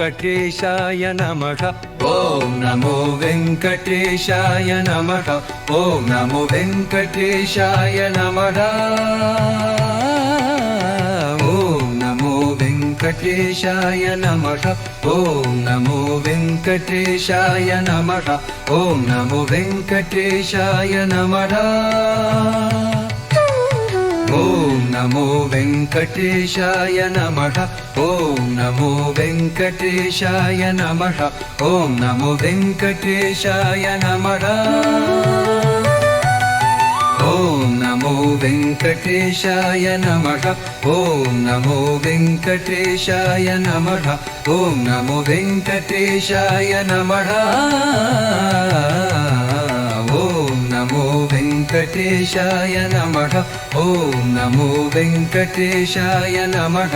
వెంకటేశాయ నమః. ఓం నమో వెంకటేశాయ నమః. ఓం నమో వెంకటేశాయ నమః. ఓం నమో వెంకటేశాయ నమః. ఓం నమో వెంకటేశాయ నమః. ఓం నమో వెంకటేశాయ నమః. ఓం నమో వెంకటేశాయ నమః. ఓం నమో వెంకటేశాయ నమః. ఓం నమో వెంకటేశాయ నమః. ఓం నమో వెంకటేశాయ నమః. ఓం నమో వెంకటేశాయ నమః. ఓం నమో వెంకటేశాయ నమః. ఓం నమో వెంకటేశాయ నమః. ఓం నమో వెంకటేశాయ నమః.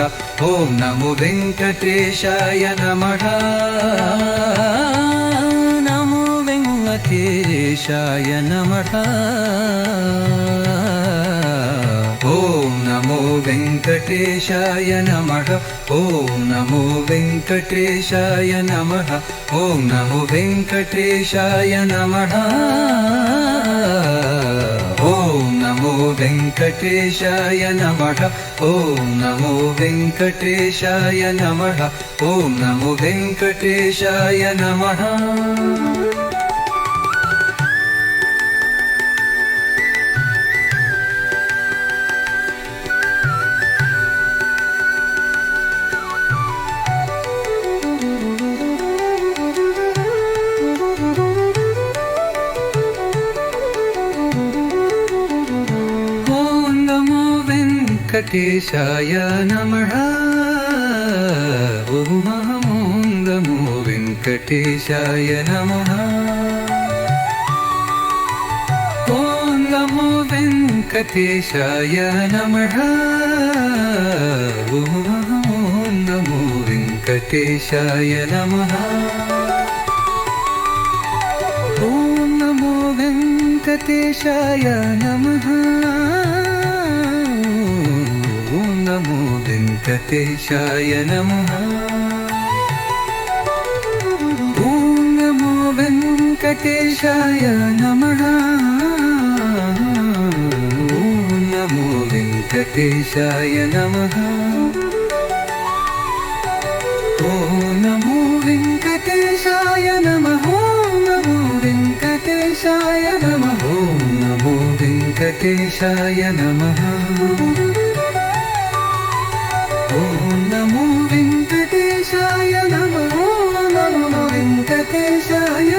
ఓం నమో వెంకటేశాయ నమః. నమో వెంకటేశాయ నమః. ఓం నమో వెంకటేశాయ నమః. ఓం నమో వెంకటేశాయ నమః. ఓం నమో వెంకటేశాయ నమః. ఓం నమో వెంకటేశాయ నమః. ఓం నమో వెంకటేశాయ నమః. ఓం నమో వెంకటేశాయ నమః. వెంకటేశాయ నమః. ఓం నమో వెంకటేశాయ నమః. ఓం నమో వెంకటేశాయ నమః. ఓం నమో వెంకటేశాయ నమః. ఓం నమో వెంకటేశాయ నమః. నమో వెంకటేశాయ నమః. ఓం నమో వెంకటేశాయ నమః. ఓం నమో వెంకటేశాయ నమః. ఓం నమో వెంకటేశాయ నమః. ఓం నమో వెంకటేశాయ నమః. ఓం నమో వెంకటేశాయ నమః. ఓం నమో వెంకటేశాయ నమః. ఓం నమో వెంకటేశాయ నమః.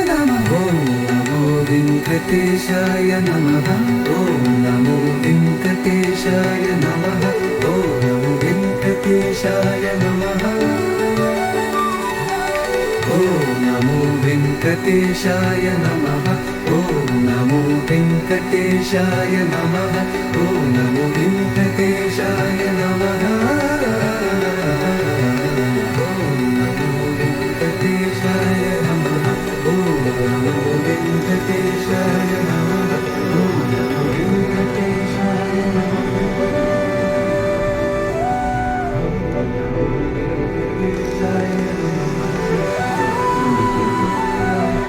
ఓం నమో వెంకటేశాయ నమః. ఓం నమో వెంకటేశాయ నమః. ఓం నమో వెంకటేశాయ నమః. ఓం నమో వెంకటేశాయ నమః. ఓం నమో వెంకటేశాయ నమః. ఓం నమో వెంకటేశాయ